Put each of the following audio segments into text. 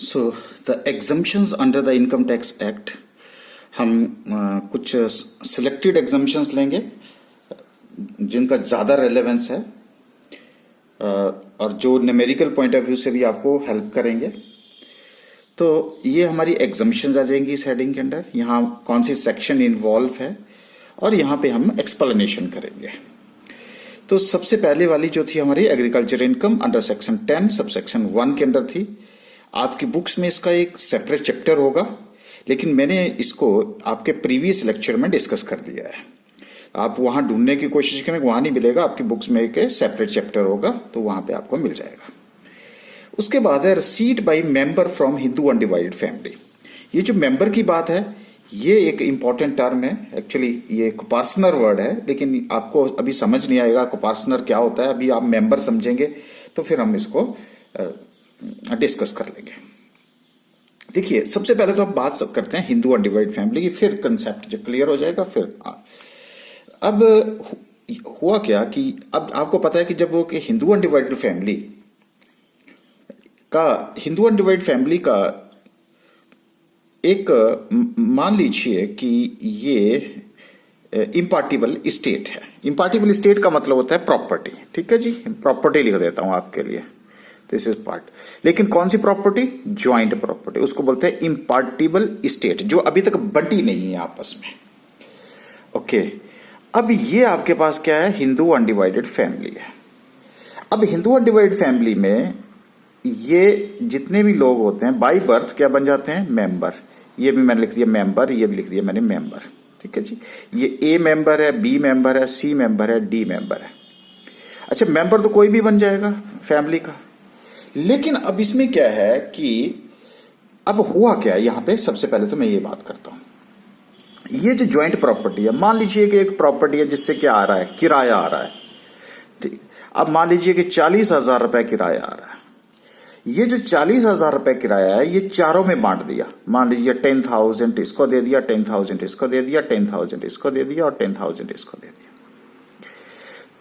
So the exemptions under the income tax act, हम कुछ selected exemptions लेंगे जिनका ज़्यादा रेलेवेंस है और जो न्यूमेरिकल पॉइंट ऑफ व्यू से भी आपको हेल्प करेंगे। तो ये हमारी एग्जम्पशंस आ जाएंगी इस हेडिंग के अंदर। यहाँ कौन सी सेक्शन इन्वॉल्व है और यहाँ पे हम एक्सप्लेनेशन करेंगे। तो सबसे पहले वाली जो थी हमारी agriculture income under section 10 sub section 1 के अंदर थी। आपकी बुक्स में इसका एक सेपरेट चैप्टर होगा, लेकिन मैंने इसको आपके प्रीवियस लेक्चर में डिस्कस कर दिया है। आप वहां ढूंढने की कोशिश करें, वहां नहीं मिलेगा। आपकी बुक्स में एक सेपरेट चैप्टर होगा, तो वहां पे आपको मिल जाएगा। उसके बाद है receipt by member from Hindu undivided family. ये जो मेंबर की बात है, ये एक इंपॉर्टेंट टर्म है। एक्चुअली ये कुपार्सनर वर्ड है, लेकिन आपको अभी समझ नहीं आएगा कुपार्सनर क्या होता है। अभी आप मेंबर समझेंगे तो फिर हम इसको डिस्कस कर लेंगे। देखिए, सबसे पहले तो आप बात करते हैं हिंदू अनडिवाइडेड फैमिली की, फिर कंसेप्ट जब क्लियर हो जाएगा फिर अब हुआ क्या कि अब आपको पता है कि जब वो कि हिंदू अनडिवाइडेड फैमिली का एक मान लीजिए कि ये इम्पार्टिबल स्टेट है। इम्पार्टिबल स्टेट का मतलब होता है प्रॉपर्टी। ठीक है जी, प्रॉपर्टी लिख देता हूं आपके लिए, दिस इज पार्ट। लेकिन कौन सी प्रॉपर्टी? ज्वाइंट प्रॉपर्टी, उसको बोलते हैं इम्पार्टिबल स्टेट, जो अभी तक बंटी नहीं है आपस में। ओके, अब ये आपके पास क्या है? हिंदू अनडिवाइडेड फैमिली है। अब हिंदू अनडिवाइडेड फैमिली में ये जितने भी लोग होते हैं बाय बर्थ क्या बन जाते हैं? मेंबर। ये भी मैंने लिख दिया मेंबर, ये भी लिख दिया मैंने मेंबर। ठीक है जी, ये ए मेंबर है, बी मेंबर है, सी मेंबर है, डी मेंबर है। अच्छा, मेंबर तो कोई भी बन जाएगा फैमिली का। लेकिन अब इसमें क्या है कि अब हुआ क्या यहां पे? सबसे पहले तो मैं ये बात करता हूं, ये जो ज्वाइंट प्रॉपर्टी है, मान लीजिए कि एक प्रॉपर्टी है जिससे क्या आ रहा है? किराया आ रहा है। ठीक, अब मान लीजिए कि 40,000 रुपए किराया आ रहा है। ये जो 40,000 रुपए किराया है, ये चारों में बांट दिया। मान लीजिए 10,000 इसको दे दिया, 10,000 इसको दे दिया, 10,000 इसको दे दिया और 10,000 इसको दे दिया।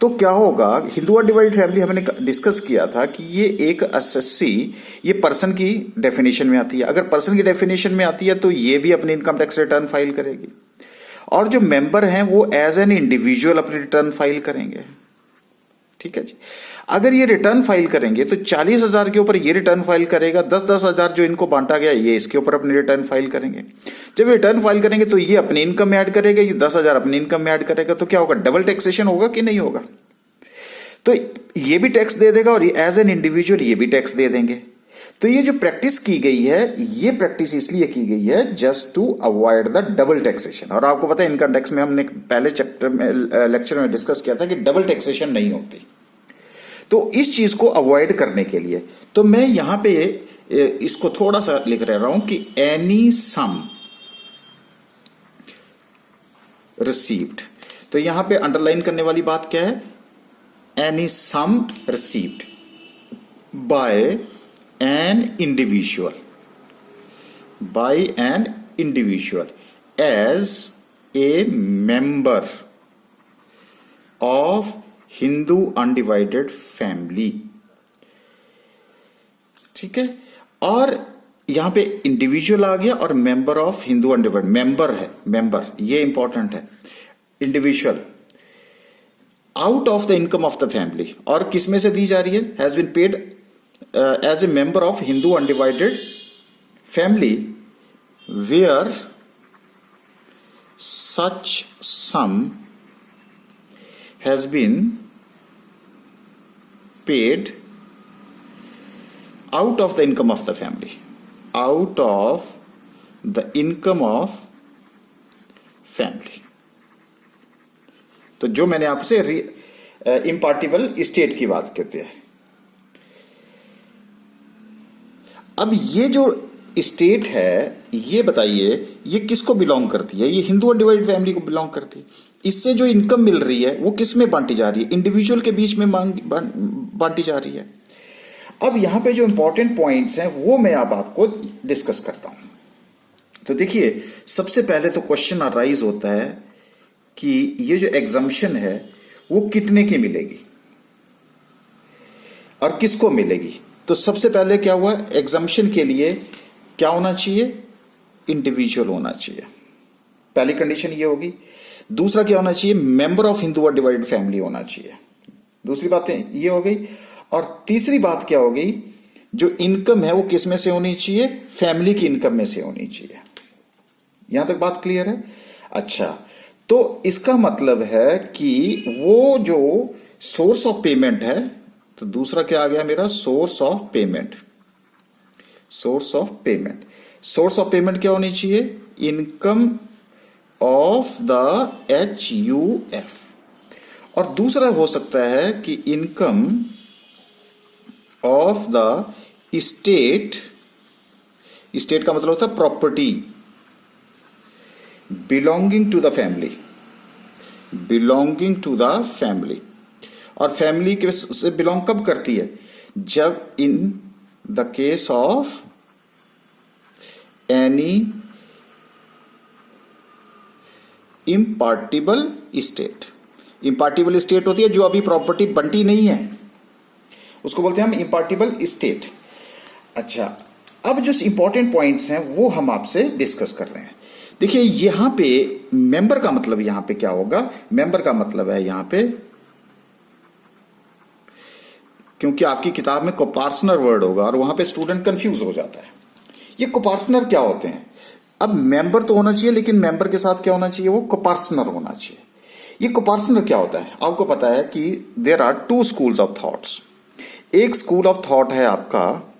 तो क्या होगा? हिंदू अनडिवाइडेड फैमिली हमने डिस्कस किया था कि ये एक एसएससी, ये पर्सन की डेफिनेशन में आती है। अगर पर्सन की डेफिनेशन में आती है तो ये भी अपनी इनकम टैक्स रिटर्न फाइल करेगी, और जो मेंबर हैं वो एज एन इंडिविजुअल अपनी रिटर्न फाइल करेंगे। ठीक है जी, अगर ये रिटर्न फाइल करेंगे तो 40,000 के ऊपर ये रिटर्न फाइल करेगा, 10-10 हजार जो इनको बांटा गया ये इसके ऊपर अपनी रिटर्न फाइल करेंगे। जब रिटर्न फाइल करेंगे तो ये अपनी इनकम में ऐड करेगा, ये 10,000 अपनी इनकम में ऐड करेगा। तो क्या होगा? डबल टैक्सेशन होगा कि नहीं होगा? तो ये भी टैक्स दे देगा और एज एन इंडिविजुअल ये भी टैक्स दे देंगे। तो ये जो प्रैक्टिस की गई है, ये प्रैक्टिस इसलिए की गई है just to avoid the double taxation. और आपको पता है इनकम टैक्स में हमने पहले चैप्टर में लेक्चर में डिस्कस किया था कि डबल टैक्सेशन नहीं होती। तो इस चीज को अवॉइड करने के लिए तो मैं यहां पे इसको थोड़ा सा लिख रहा हूं कि एनी सम रिसीव्ड। तो यहां पे अंडरलाइन करने वाली बात क्या है? Any sum received by an individual as a member of Hindu undivided family. ठीक है, और यहां पे इंडिविजुअल आ गया और member of Hindu undivided, member है, मेंबर ये इंपॉर्टेंट है। Individual out of the income of the family, और किसमें से दी जा रही है? Has been paid as a member of Hindu undivided family where such sum has been paid out of the income of the family, out of the income of family। तो जो मैंने आपसे इम्पार्टिबल स्टेट की बात कहते हैं। अब ये जो स्टेट है, ये बताइए ये किसको बिलोंग करती है? ये हिंदू अनडिवाइडेड फैमिली को बिलोंग करती है। इससे जो इनकम मिल रही है वो किस में बांटी जा रही है? इंडिविजुअल के बीच में बांटी जा रही है। अब यहां पे जो इंपॉर्टेंट पॉइंट्स हैं वो मैं अब आपको डिस्कस करता हूं। तो देखिए, सबसे पहले तो क्वेश्चन अराइज होता है कि ये जो एग्जम्पशन है वो कितने की मिलेगी और किसको मिलेगी? तो सबसे पहले क्या हुआ, एग्जम्पशन के लिए क्या होना चाहिए, इंडिविजुअल होना चाहिए, पहली कंडीशन ये होगी। दूसरा क्या होना चाहिए, मेंबर ऑफ हिंदू और डिवाइडेड फैमिली होना चाहिए, दूसरी बातें ये हो गई। और तीसरी बात क्या हो गई, जो इनकम है वो किस में से होनी चाहिए, फैमिली की इनकम में से होनी चाहिए। यहां तक बात क्लियर है। अच्छा, तो इसका मतलब है कि वो जो सोर्स ऑफ पेमेंट है, तो दूसरा क्या आ गया मेरा, source of payment. Source of payment, source of payment क्या होनी चाहिए, इनकम ऑफ द HUF। और दूसरा हो सकता है कि income of the state. State का मतलब होता है property belonging to the family, belonging to the family. और फैमिली के से बिलोंग कब करती है, जब in the case of any impartible state. Impartible state होती है जो अभी प्रॉपर्टी बंटी नहीं है, उसको बोलते हैं हम इम्पार्टिबल स्टेट। अच्छा, अब जो इंपॉर्टेंट पॉइंट्स हैं वो हम आपसे डिस्कस कर रहे हैं। देखिए यहां पे मेंबर का मतलब यहां पे क्या होगा, मेंबर का मतलब है यहां पे, क्योंकि आपकी किताब में कोपार्सनर वर्ड होगा और वहां पे स्टूडेंट कंफ्यूज हो जाता है, ये कोपार्सनर क्या होते हैं। अब मेंबर तो होना चाहिए, लेकिन मेंबर के साथ क्या होना चाहिए, वो कोपार्सनर होना चाहिए। ये कोपार्सनर क्या होता है, आपको पता है कि there are 2 schools of thoughts. एक स्कूल ऑफ थॉट है आपका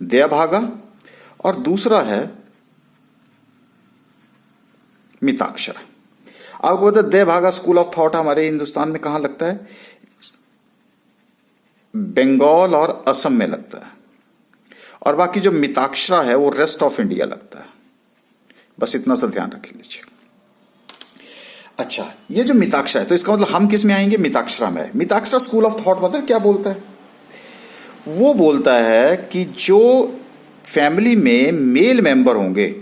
दयाभागा और दूसरा है मिताक्षरा। आपको पता है दयाभागा स्कूल ऑफ थॉट हमारे हिंदुस्तान में कहां लगता है, बंगाल और असम में लगता है, और बाकी जो मिताक्षरा है वो रेस्ट ऑफ इंडिया लगता है। बस इतना सा ध्यान रख लीजिए। अच्छा, ये जो मिताक्षरा है तो इसका मतलब हम किस में आएंगे, मिताक्षरा में। मिताक्षरा स्कूल ऑफ थॉट पता है क्या बोलता है, वो बोलता है कि जो फैमिली में मेल मेंबर होंगे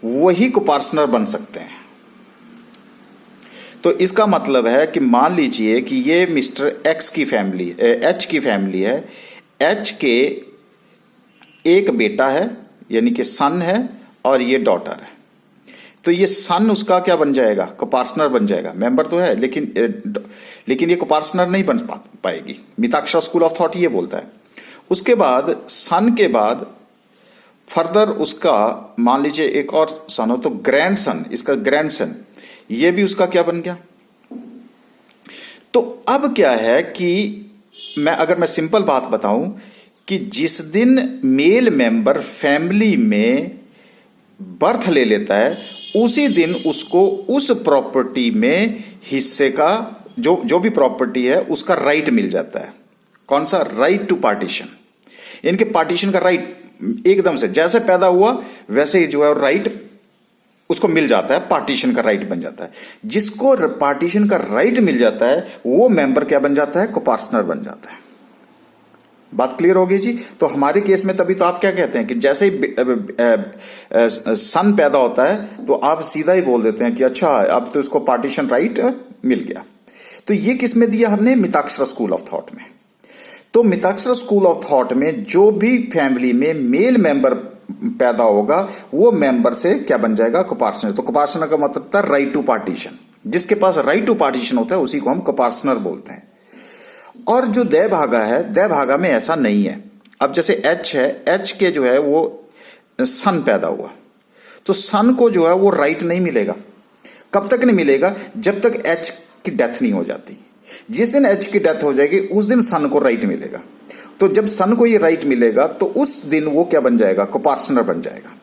वही कोपार्सनर बन सकते हैं। तो इसका मतलब है कि मान लीजिए कि ये मिस्टर एक्स की फैमिली, एच की फैमिली है, एच के एक बेटा है यानी कि सन है और ये डॉटर है, तो ये सन उसका क्या बन जाएगा, कोपार्सनर बन जाएगा। मेंबर तो है लेकिन ये कोपार्सनर नहीं बन पाएगी। मिताक्षरा स्कूल ऑफ थॉट ये बोलता है। उसके बाद सन के बाद फर्दर उसका मान लीजिए एक और सन हो तो ग्रैंड सन, इसका ग्रैंड सन, ये भी उसका क्या बन गया। तो अब क्या है कि अगर मैं सिंपल बात बताऊं कि जिस दिन मेल मेंबर फैमिली में बर्थ ले लेता है उसी दिन उसको उस प्रॉपर्टी में हिस्से का जो भी प्रॉपर्टी है उसका राइट मिल जाता है। कौन सा, राइट टू पार्टीशन। इनके पार्टीशन का राइट एकदम से जैसे पैदा हुआ वैसे ही जो है राइट उसको मिल जाता है, पार्टीशन का राइट बन जाता है। जिसको पार्टीशन का राइट मिल जाता है वो मेंबर क्या बन जाता है, कोपार्सनर बन जाता है। बात क्लियर हो गई जी। तो हमारे केस में तभी तो आप क्या कहते हैं कि जैसे ही सन पैदा होता है तो आप सीधा ही बोल देते हैं कि अच्छा अब तो इसको पार्टीशन राइट मिल गया। तो ये किस में दिया हमने, मिताक्षरा स्कूल ऑफ थॉट में। तो मिताक्षरा स्कूल ऑफ थॉट में जो भी फैमिली में मेल मेंबर पैदा होगा वो मेंबर से क्या बन जाएगा, कोपार्सनर। तो कोपार्सनर का मतलब था राइट टू पार्टीशन। जिसके पास राइट टू पार्टीशन होता है उसी को हम कोपार्सनर बोलते हैं। और जो दयाभागा है, दयाभागा में ऐसा नहीं है। अब जैसे एच है, एच के जो है वो सन पैदा हुआ तो सन को जो है वो राइट नहीं मिलेगा। कब तक नहीं मिलेगा, जब तक एच की डेथ नहीं हो जाती। जिस दिन एच की डेथ हो जाएगी उस दिन सन को राइट मिलेगा। तो जब सन को ये राइट मिलेगा तो उस दिन वो क्या बन जाएगा, कोपार्सनर बन जाएगा।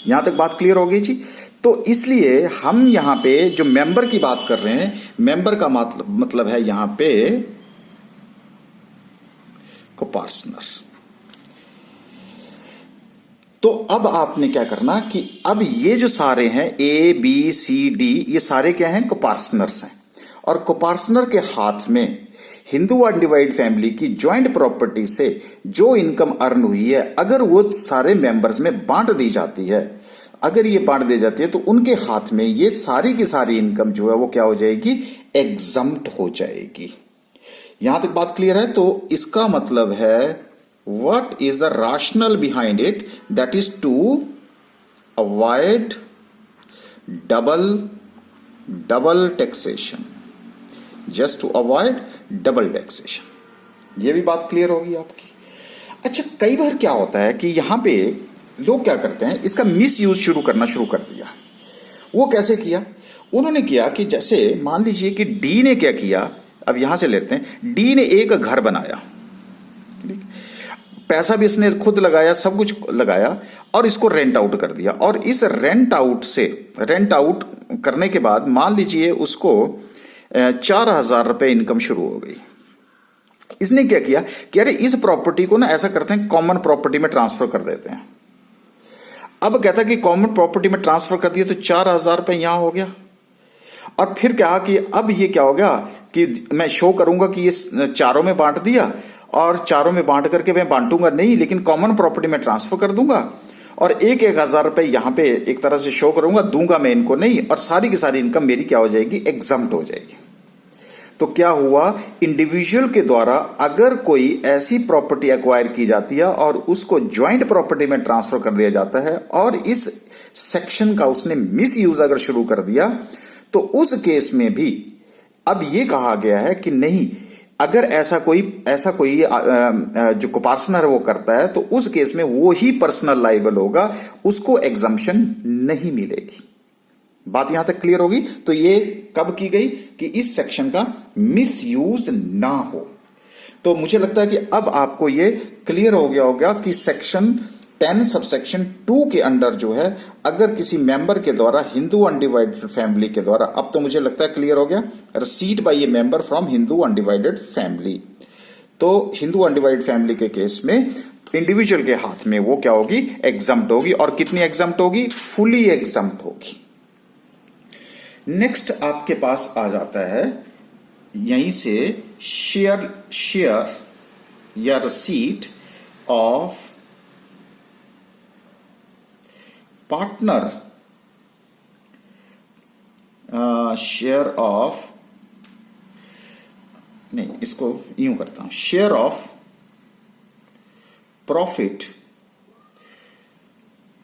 यहां तक बात क्लियर हो गई जी। तो इसलिए हम यहां पे जो मेंबर की बात कर रहे हैं, मेंबर का मतलब है यहां पे कोपार्सनर। तो अब आपने क्या करना कि अब ये जो सारे हैं ए बी सी डी, ये सारे क्या हैं, कोपार्सनर्स हैं। और कोपार्सनर के हाथ में हिंदू अनडिवाइड फैमिली की ज्वाइंट प्रॉपर्टी से जो इनकम अर्न हुई है अगर वो सारे मेंबर्स में बांट दी जाती है, अगर ये बांट दी जाती है तो उनके हाथ में ये सारी की सारी इनकम जो है वो क्या हो जाएगी, एग्जम्प्ट हो जाएगी। यहां तक बात क्लियर है? तो इसका मतलब है what is the rational behind it, that is to avoid double taxation, just to avoid double taxation. ये भी बात क्लियर होगी आपकी। अच्छा, कई बार क्या होता है कि यहां पे लोग क्या करते हैं, इसका मिस यूज करना शुरू कर दिया। वो कैसे किया? उन्होंने किया कि जैसे मान लीजिए कि डी ने क्या किया, अब यहां से लेते हैं, डी ने एक घर बनाया, पैसा भी इसने खुद लगाया, सब कुछ लगाया, और इसको रेंट आउट कर दिया। और इस रेंट आउट करने के बाद मान लीजिए उसको 4,000 रुपए इनकम शुरू हो गई। इसने क्या किया कि अरे इस प्रॉपर्टी को ना ऐसा करते हैं, कॉमन प्रॉपर्टी में ट्रांसफर कर देते हैं। अब कहता है कि कॉमन प्रॉपर्टी में ट्रांसफर कर दिया तो 4,000 रुपए यहां हो गया। और फिर कहा कि अब ये क्या हो गया कि मैं शो करूंगा कि ये चारों में बांट दिया, और चारों में बांट करके मैं बांटूंगा नहीं, लेकिन कॉमन प्रॉपर्टी में ट्रांसफर कर दूंगा, और एक 1,000 रुपए यहां पे एक तरह से शो करूंगा, दूंगा मैं इनको नहीं, और सारी की सारी इनकम मेरी क्या हो जाएगी, एग्जम्प्ट हो जाएगी। तो क्या हुआ, इंडिविजुअल के द्वारा अगर कोई ऐसी प्रॉपर्टी एक्वायर की जाती है और उसको ज्वाइंट प्रॉपर्टी में ट्रांसफर कर दिया जाता है, और इस सेक्शन का उसने मिस यूज अगर शुरू कर दिया, तो उस केस में भी अब यह कहा गया है कि नहीं, अगर ऐसा कोई जो कोपार्टनर वो करता है, तो उस केस में वो ही पर्सनल लायबल होगा, उसको एग्जम्पशन नहीं मिलेगी। बात यहां तक क्लियर होगी? तो ये कब की गई कि इस सेक्शन का मिस यूज ना हो। तो मुझे लगता है कि अब आपको ये क्लियर हो गया होगा कि सेक्शन 10 सबसेक्शन 2 के अंदर जो है, अगर किसी मेंबर के द्वारा हिंदू अनडिवाइडेड फैमिली के द्वारा, अब तो मुझे लगता है क्लियर हो गया, receipt by a member from Hindu undivided family, तो हिंदू अनडिवाइडेड फैमिली के केस में इंडिविजुअल के हाथ में वो क्या होगी, एग्जम्प्ट होगी। और कितनी एग्जम्प्ट होगी? फुली एग्जम्प्ट होगी। नेक्स्ट आपके पास आ जाता है यहीं से शेयर या receipt of partner, share of, नहीं इसको यूं करता हूं, share of profit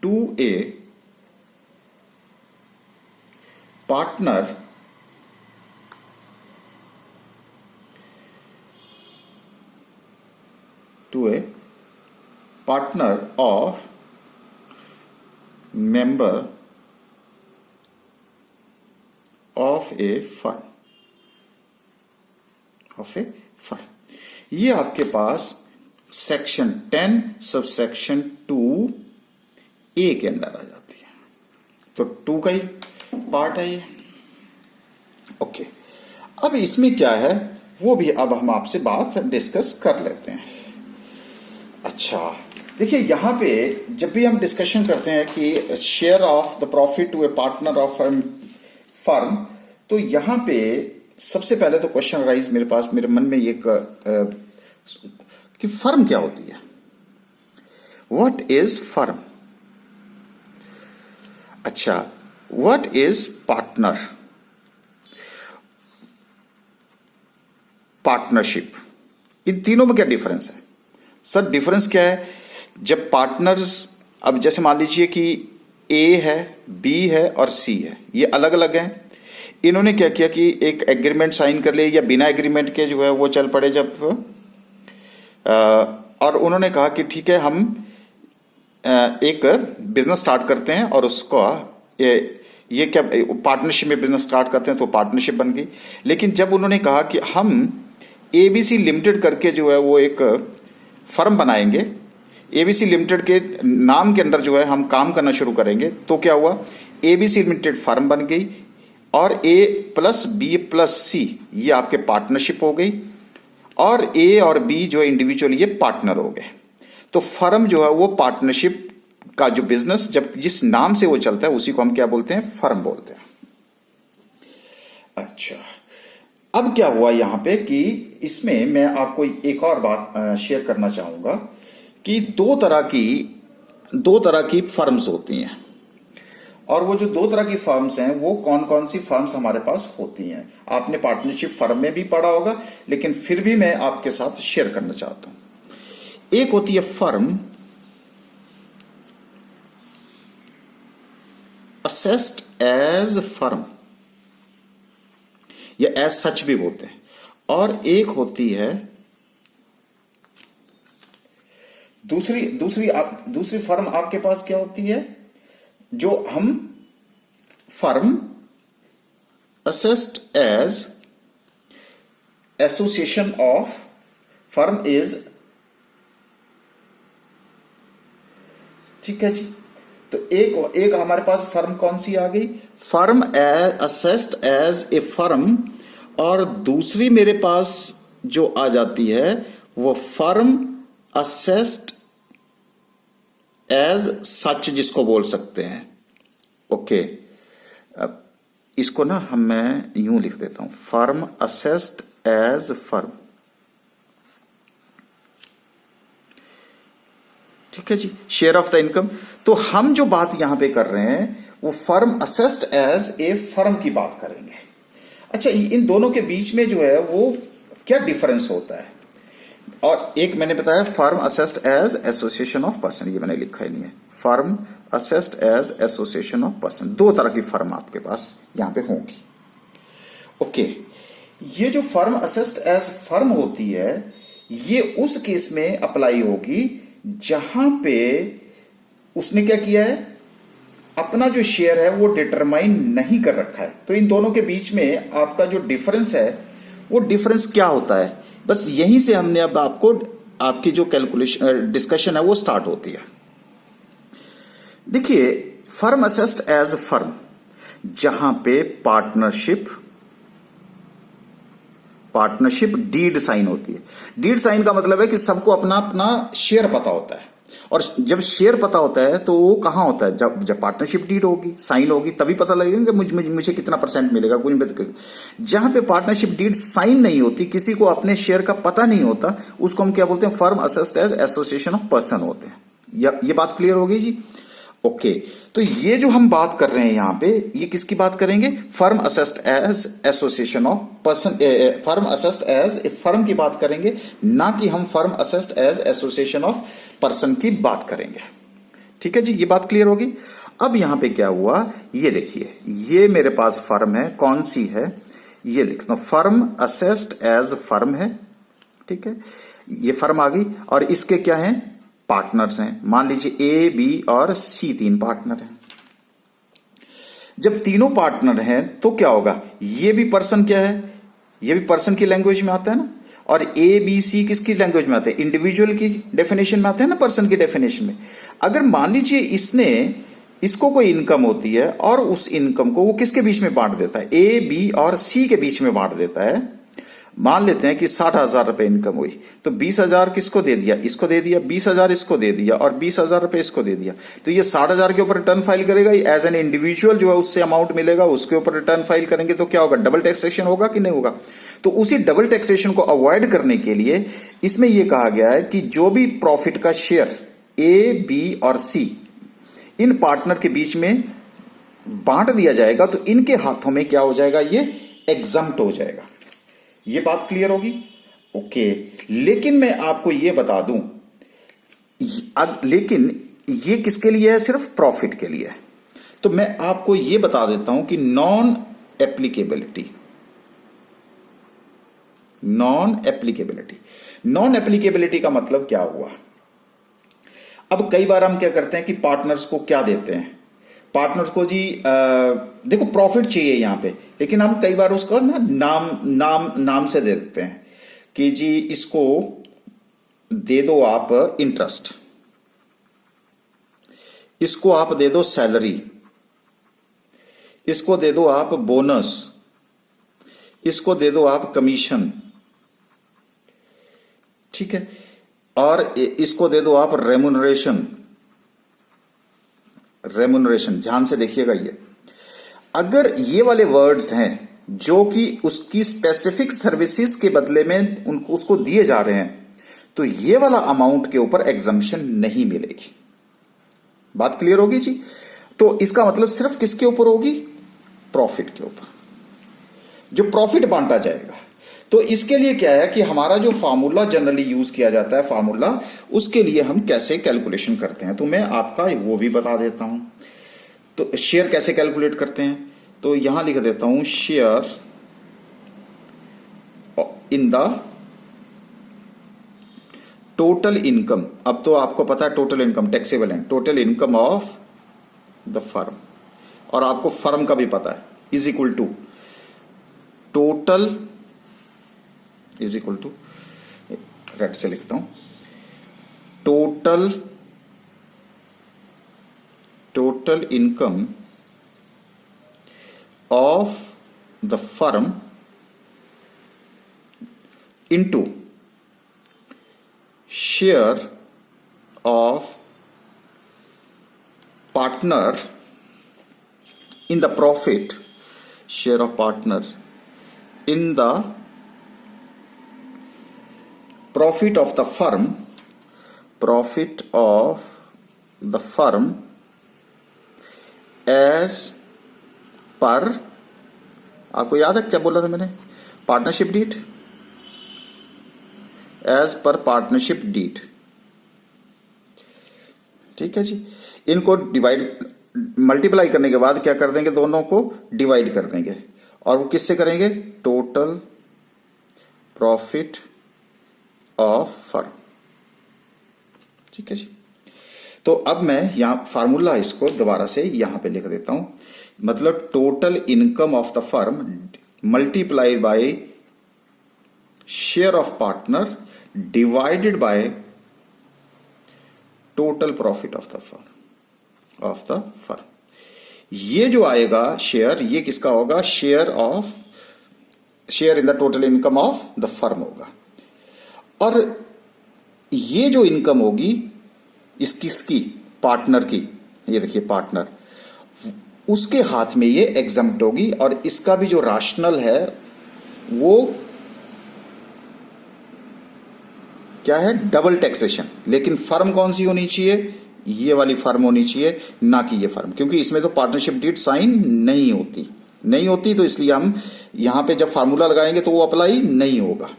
to a partner of member of a firm, ये आपके पास सेक्शन 10 सबसेक्शन 2A के अंदर आ जाती है। तो 2 का ही पार्ट है ये। ओके, अब इसमें क्या है वो भी अब हम आपसे बात डिस्कस कर लेते हैं। अच्छा, देखिए यहां पे जब भी हम डिस्कशन करते हैं कि share of the profit to a partner of firm, तो यहां पे सबसे पहले तो क्वेश्चन राइज मेरे मन में ये कि फर्म क्या होती है, व्हाट इज फर्म। अच्छा, व्हाट इज पार्टनर, पार्टनरशिप, इन तीनों में क्या डिफरेंस है? सर डिफरेंस क्या है? जब पार्टनर्स, अब जैसे मान लीजिए कि ए है, बी है और सी है, ये अलग अलग हैं। इन्होंने क्या किया कि एक एग्रीमेंट साइन कर लिया, या बिना एग्रीमेंट के जो है वो चल पड़े जब, और उन्होंने कहा कि ठीक है हम एक बिजनेस स्टार्ट करते हैं, और उसको ये क्या पार्टनरशिप में बिजनेस स्टार्ट करते हैं, तो पार्टनरशिप बन गई। लेकिन जब उन्होंने कहा कि हम एबीसी लिमिटेड करके जो है वो एक फर्म बनाएंगे, एबीसी लिमिटेड के नाम के अंदर जो है हम काम करना शुरू करेंगे, तो क्या हुआ, एबीसी लिमिटेड फर्म बन गई, और ए प्लस बी प्लस सी ये आपके पार्टनरशिप हो गई, और ए और बी जो इंडिविजुअल ये पार्टनर हो गए। तो फर्म जो है वो पार्टनरशिप का जो बिजनेस जब जिस नाम से वो चलता है उसी को हम क्या बोलते हैं, फर्म बोलते हैं। अच्छा, अब क्या हुआ यहां पे कि इसमें मैं आपको एक और बात शेयर करना चाहूंगा कि दो तरह की फर्म्स होती हैं। और वो जो दो तरह की फर्म्स हैं वो कौन कौन सी फर्म्स हमारे पास होती हैं, आपने पार्टनरशिप फर्म में भी पढ़ा होगा, लेकिन फिर भी मैं आपके साथ शेयर करना चाहता हूं। एक होती है फर्म असेस्ड एज फर्म, या एज सच भी बोलते हैं, और एक होती है दूसरी फर्म आपके पास क्या होती है, जो हम firm assessed as association of, firm is, ठीक है जी। तो एक हमारे पास फर्म कौन सी आ गई, firm assessed as a firm, और दूसरी मेरे पास जो आ जाती है वो फर्म असेस्ड एज सच, जिसको बोल सकते हैं। ओके, अब इसको ना मैं यूं लिख देता हूं, फर्म असेस्ड एज फर्म, ठीक है जी। शेयर ऑफ द इनकम, तो हम जो बात यहां पे कर रहे हैं वो firm assessed as a firm की बात करेंगे। अच्छा, इन दोनों के बीच में जो है वो क्या डिफरेंस होता है, और एक मैंने बताया firm assessed as association of person, ये मैंने लिखा ही नहीं है, firm assessed as association of person, दो तरह की फर्म आपके पास यहां पे होंगी। ओके, ये जो फर्म असेस्ड एज फर्म होती है ये उस केस में अप्लाई होगी जहां पे उसने क्या किया है, अपना जो शेयर है वो डिटरमाइन नहीं कर रखा है। तो इन दोनों के बीच में आपका जो डिफरेंस है वो डिफरेंस क्या होता है, बस यहीं से हमने अब आपको आपकी जो कैलकुलेशन डिस्कशन है वो स्टार्ट होती है। देखिए, फर्म असेस्ड एज फर्म, जहां पे पार्टनरशिप डीड साइन होती है। डीड साइन का मतलब है कि सबको अपना अपना शेयर पता होता है, और जब शेयर पता होता है तो वो कहां होता है, जब पार्टनरशिप डीड होगी, साइन होगी, तभी पता लगेगा कि मुझे कितना परसेंट मिलेगा। जहां पे पार्टनरशिप डीड साइन नहीं होती, किसी को अपने शेयर का पता नहीं होता, उसको हम क्या बोलते हैं, firm assessed as association of person होते हैं। ये बात क्लियर होगी जी। ओके, तो ये जो हम बात कर रहे हैं यहां पे, ये किसकी बात करेंगे, firm assessed as association of person, firm assessed as a firm की बात करेंगे, ना कि हम firm assessed as association of person की बात करेंगे। ठीक है जी, ये बात क्लियर होगी। अब यहां पे क्या हुआ, ये देखिए, ये मेरे पास फर्म है, कौन सी है, ये लिखना, फर्म असेस्ड एज फर्म है, ठीक है, ये फर्म आ गई, और इसके क्या है, पार्टनर्स हैं। मान लीजिए ए, बी और सी तीन पार्टनर हैं। जब तीनों पार्टनर हैं तो क्या होगा, ये भी पर्सन क्या है, ये भी पर्सन की लैंग्वेज में आता है ना, और ए बी सी किसकी लैंग्वेज में आते हैं, इंडिविजुअल की डेफिनेशन में आते हैं ना, पर्सन की डेफिनेशन में। अगर मान लीजिए इसको कोई इनकम होती है और उस इनकम को वो किसके बीच में बांट देता है, ए, बी और सी के बीच में बांट देता है। मान लेते हैं कि 60,000 रुपए इनकम हुई, तो 20,000 किसको दे दिया, इसको दे दिया, 20,000 इसको दे दिया, और 20,000 रुपए इसको दे दिया। तो ये 60,000 के ऊपर रिटर्न फाइल करेगा, एज एन इंडिविजुअल जो है उससे अमाउंट मिलेगा, उसके ऊपर रिटर्न फाइल करेंगे, तो क्या होगा, डबल टैक्सेशन होगा कि नहीं होगा। तो उसी डबल टैक्सेशन को अवॉइड करने के लिए इसमें यह कहा गया है कि जो भी प्रॉफिट का शेयर ए, बी और सी इन पार्टनर के बीच में बांट दिया जाएगा, तो इनके हाथों में क्या हो जाएगा, ये एग्जम्प्ट हो जाएगा। ये बात क्लियर होगी। ओके, लेकिन मैं आपको ये बता दूं, लेकिन ये किसके लिए है, सिर्फ प्रॉफिट के लिए है। तो मैं आपको ये बता देता हूं कि नॉन एप्लीकेबिलिटी का मतलब क्या हुआ। अब कई बार हम क्या करते हैं कि पार्टनर्स को क्या देते हैं, पार्टनर्स को जी देखो प्रॉफिट चाहिए यहां पे, लेकिन हम कई बार उसको ना नाम से दे देते हैं कि जी इसको दे दो आप इंटरेस्ट, इसको आप दे दो सैलरी, इसको दे दो आप बोनस, इसको दे दो आप कमीशन, ठीक है, और इसको दे दो आप रेमुनरेशन। ध्यान से देखिएगा, ये अगर ये वाले वर्ड्स हैं जो कि उसकी स्पेसिफिक सर्विसेज के बदले में उसको दिए जा रहे हैं, तो ये वाला अमाउंट के ऊपर एग्जम्पशन नहीं मिलेगी। बात क्लियर होगी जी। तो इसका मतलब सिर्फ किसके ऊपर होगी? प्रॉफिट के ऊपर, जो प्रॉफिट बांटा जाएगा। तो इसके लिए क्या है कि हमारा जो फार्मूला जनरली यूज किया जाता है फार्मूला, उसके लिए हम कैसे कैलकुलेशन करते हैं तो मैं आपका वो भी बता देता हूं। तो शेयर कैसे कैलकुलेट करते हैं, तो यहां लिख देता हूं share in the total income. अब तो आपको पता है टोटल इनकम टैक्सेबल है, total income of the firm, और आपको फर्म का भी पता है, is equal to total, is equal to, red से लिखता हूं, total income of the firm into share of partner in the profit, share of partner in the profit of the firm, profit of the firm as per, आपको याद है क्या बोला था मैंने? Partnership deed, as per partnership deed. ठीक है जी, इनको डिवाइड मल्टीप्लाई करने के बाद क्या कर देंगे, दोनों को डिवाइड कर देंगे, और वो किससे करेंगे? Total profit of firm. ठीक है जी, तो अब मैं यहां फार्मूला इसको दोबारा से यहां पे लिख देता हूं, मतलब total income of the firm multiplied by share of partner divided by total profit of the firm, of the firm. ये जो आएगा शेयर, ये किसका होगा? Share in the total income of the firm होगा। और ये जो इनकम होगी इस किसकी? पार्टनर की। ये देखिए पार्टनर, उसके हाथ में ये एग्जम्प्ट होगी, और इसका भी जो राशनल है वो क्या है? Double taxation. लेकिन फर्म कौन सी होनी चाहिए? ये वाली फर्म होनी चाहिए, ना कि ये फर्म, क्योंकि इसमें तो पार्टनरशिप डीड साइन नहीं होती, तो इसलिए हम यहां पे जब फार्मूला लगाएंगे तो वो अप्लाई नहीं होगा।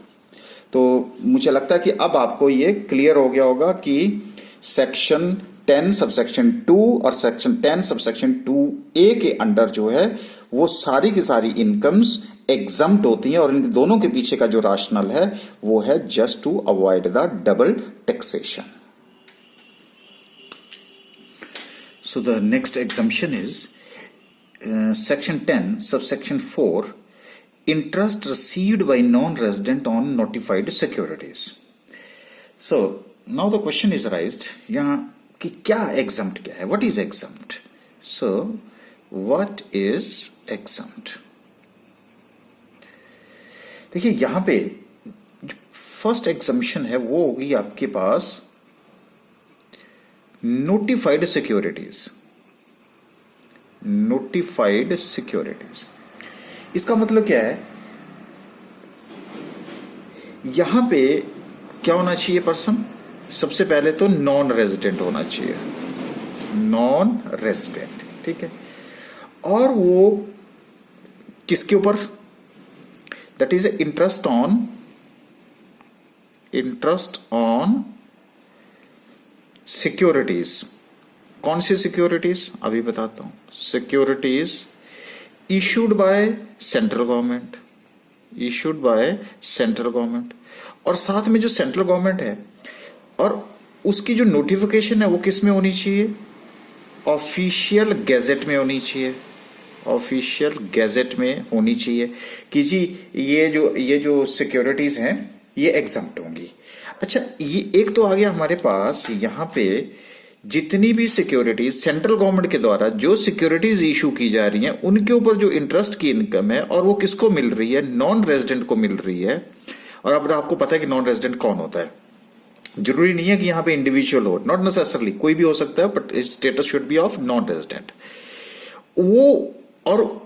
तो मुझे लगता है कि अब आपको ये क्लियर हो गया होगा कि सेक्शन 10 सबसेक्शन 2 और सेक्शन 10 सबसेक्शन 2A के अंडर जो है वो सारी की सारी इनकम्स एग्जम्प्ट होती हैं, और इन दोनों के पीछे का जो राशनल है वो है just to avoid the double taxation. So the next exemption is section 10 subsection 4, interest received by non-resident on notified securities. So now the question is raised यहाँ कि क्या exempt क्या है? What is exempt? So what is exempt? देखिए यहां पे first exemption है वो होगी आपके पास नोटिफाइड सिक्योरिटीज। नोटिफाइड सिक्योरिटीज इसका मतलब क्या है? यहां पे क्या होना चाहिए पर्सन? सबसे पहले तो नॉन रेजिडेंट होना चाहिए, नॉन रेजिडेंट। ठीक है, और वो किसके ऊपर? That is interest on securities. कौन सी सिक्योरिटीज? अभी बताता हूं। Securities issued by central government, और साथ में जो सेंट्रल गवर्नमेंट है और उसकी जो नोटिफिकेशन है वो किस में होनी चाहिए? ऑफिशियल गैजेट में होनी चाहिए, ऑफिशियल गैजेट में होनी चाहिए कि जी ये जो सिक्योरिटीज हैं ये एग्जम्प्ट होंगी। अच्छा, ये एक तो आ गया हमारे पास यहां पे जितनी भी सिक्योरिटीज सेंट्रल गवर्नमेंट के द्वारा जो सिक्योरिटीज इशू की जा रही हैं उनके ऊपर जो इंटरेस्ट की इनकम है, और वो किसको मिल रही है? नॉन रेजिडेंट को मिल रही है। और अब आपको पता है कि नॉन रेजिडेंट कौन होता है। जरूरी नहीं है कि यहां पे इंडिविजुअल हो, नॉट नेसेसरली, कोई भी हो सकता है, but status should be of non resident. वो और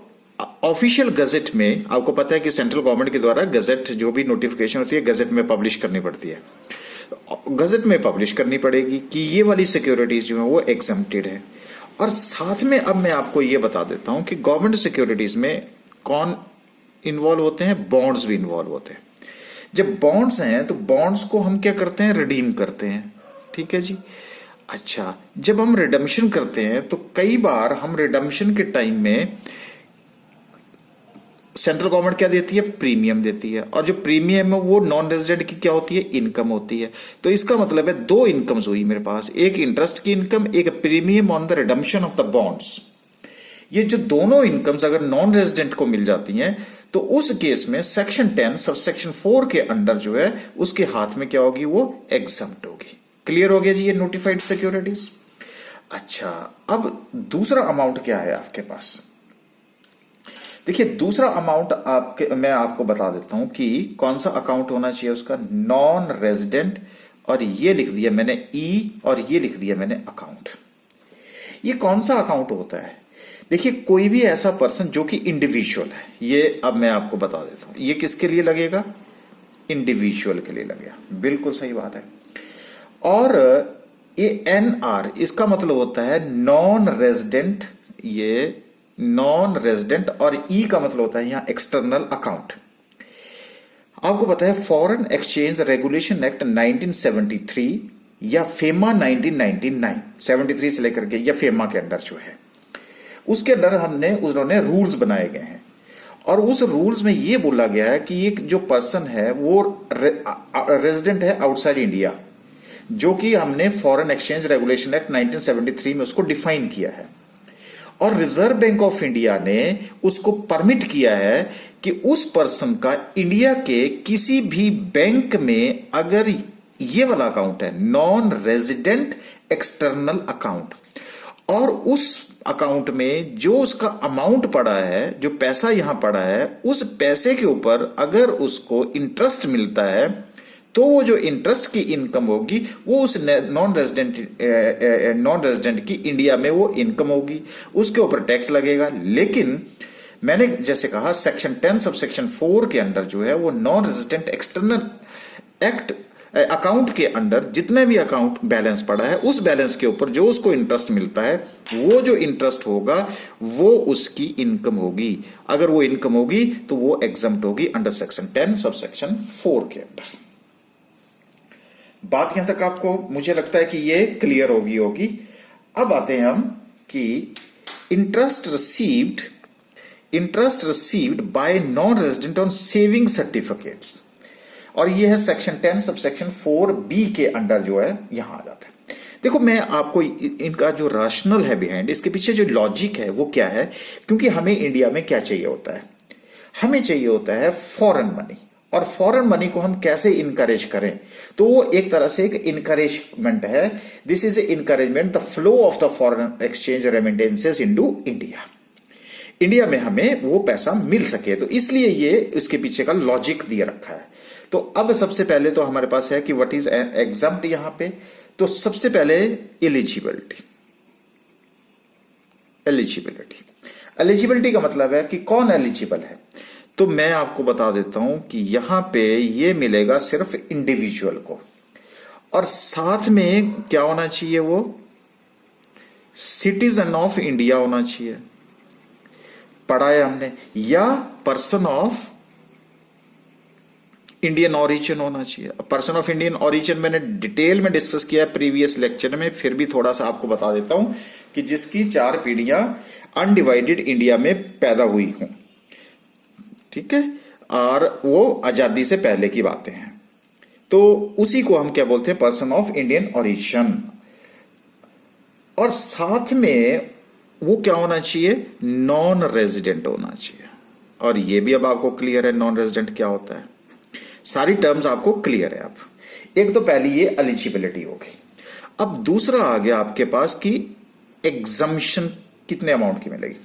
ऑफिशियल गजेट में आपको पता है कि सेंट्रल गवर्नमेंट के द्वारा गजेट जो भी नोटिफिकेशन होती है गजेट में पब्लिश करनी पड़ती है। गजेट में पब्लिश करनी पड़ेगी कि ये वाली सिक्योरिटीज जो है वो एग्जम्प्टेड है। और साथ में अब मैं आपको ये बता देता हूं कि गवर्नमेंट सिक्योरिटीज में कौन इन्वॉल्व होते हैं, बॉन्ड्स भी इन्वॉल्व होते हैं। जब बॉन्ड्स हैं तो बॉन्ड्स को हम क्या करते हैं, रिडीम करते हैं, ठीक है जी। अच्छा, जब हम रिडम्पशन करते हैं तो कई बार हम रिडम्पशन के टाइम में सेंट्रल गवर्नमेंट क्या देती है, प्रीमियम देती है, और जो प्रीमियम है वो नॉन रेजिडेंट की क्या होती है, इनकम होती है। तो इसका मतलब है दो इनकम्स हुई मेरे पास, एक इंटरेस्ट की इनकम, एक premium on the redemption of the bonds. ये जो दोनों इनकम्स अगर नॉन रेजिडेंट को मिल जाती हैं तो उस केस में सेक्शन 10 सबसेक्शन 4 के अंडर जो है उसके हाथ में क्या होगी, वो एग्जम्प्ट होगी। क्लियर हो गया जी ये नोटिफाइड सिक्योरिटीज। अच्छा, अब दूसरा अमाउंट क्या है आपके पास, देखिए दूसरा अमाउंट मैं आपको बता देता हूं कि कौन सा अकाउंट होना चाहिए उसका, नॉन रेजिडेंट, और ये लिख दिया मैंने ई और ये लिख दिया मैंने अकाउंट। ये कौन सा अकाउंट होता है, देखिए कोई भी ऐसा पर्सन जो कि इंडिविजुअल है, ये अब मैं आपको बता देता हूं, ये किसके लिए लगेगा, इंडिविजुअल के लिए लगेगा, बिल्कुल सही बात है। और ये एनआर इसका मतलब होता है नॉन रेजिडेंट, ये नॉन रेजिडेंट, और ई का मतलब होता है यहां एक्सटर्नल अकाउंट। आपको पता है फॉरेन एक्सचेंज रेगुलेशन एक्ट 1973 या फेमा 1999, 73 से लेकर के या फेमा के अंदर जो है उसके अंदर उन्होंने रूल्स बनाए गए हैं, और उस रूल्स में यह बोला गया है कि एक जो पर्सन है वो रेजिडेंट है आउटसाइड इंडिया, जो कि हमने फॉरेन एक्सचेंज रेगुलेशन एक्ट 1973 में उसको डिफाइन किया है, और रिजर्व बैंक ऑफ इंडिया ने उसको परमिट किया है कि उस पर्सन का इंडिया के किसी भी बैंक में अगर ये वाला अकाउंट है नॉन रेजिडेंट एक्सटर्नल अकाउंट, और उस अकाउंट में जो उसका अमाउंट पड़ा है, जो पैसा यहां पड़ा है, उस पैसे के ऊपर अगर उसको इंटरेस्ट मिलता है तो वो जो इंटरेस्ट की इनकम होगी वो उस नॉन रेजिडेंट की इंडिया में वो इनकम होगी, उसके ऊपर टैक्स लगेगा। लेकिन मैंने जैसे कहा सेक्शन 10 सबसेक्शन 4 के अंदर जो है वो non resident external act account के अंदर जितने भी अकाउंट बैलेंस पड़ा है उस बैलेंस के ऊपर जो उसको इंटरेस्ट मिलता है वो जो इंटरेस्ट होगा वो उसकी इनकम होगी। अगर वो इनकम होगी तो वो एग्जम्प्ट होगी अंडर सेक्शन 10 सबसेक्शन 4 के अंदर। बात यहां तक आपको मुझे लगता है कि ये क्लियर होगी। अब आते हैं हम कि interest received by non resident on saving certificates, और ये है सेक्शन 10 सबसेक्शन 4B के अंडर जो है यहां आ जाता है। देखो मैं आपको इनका जो रैशनल है बिहाइंड, इसके पीछे जो लॉजिक है वो क्या है, क्योंकि हमें इंडिया में क्या चाहिए होता है, हमें चाहिए होता है फॉरेन मनी, और फॉरेन मनी को हम कैसे इनकरेज करें, तो वो एक तरह से एक इनकरेजमेंट है। This is encouragement the flow of the foreign exchange remittances into India, India में हमें वो पैसा मिल सके, तो इसलिए ये इसके पीछे का लॉजिक दिया रखा है। तो अब सबसे पहले तो हमारे पास है कि व्हाट इज एग्जम्प्ट यहां पे, तो सबसे पहले एलिजिबिलिटी का मतलब है कि कौन एलिजिबल है। तो मैं आपको बता देता हूं कि यहां पे ये मिलेगा सिर्फ इंडिविजुअल को, और साथ में क्या होना चाहिए, वो सिटीजन ऑफ इंडिया होना चाहिए, पढ़ा है हमने, या पर्सन ऑफ इंडियन ओरिजिन होना चाहिए। पर्सन ऑफ इंडियन ओरिजिन मैंने डिटेल में डिस्कस किया प्रीवियस लेक्चर में, फिर भी थोड़ा सा आपको बता देता हूं कि जिसकी 4 पीढ़ियां अनडिवाइडेड इंडिया में पैदा हुई हों, ठीक है, और वो आजादी से पहले की बातें हैं, तो उसी को हम क्या बोलते हैं, पर्सन ऑफ इंडियन ओरिजिन। और साथ में वो क्या होना चाहिए, नॉन रेजिडेंट होना चाहिए, और ये भी अब आपको क्लियर है नॉन रेजिडेंट क्या होता है, सारी टर्म्स आपको क्लियर है। अब एक तो पहली ये एलिजिबिलिटी हो गई। अब दूसरा आ गया आपके पास कि एग्जम्पशन कितने अमाउंट की मिलेगी।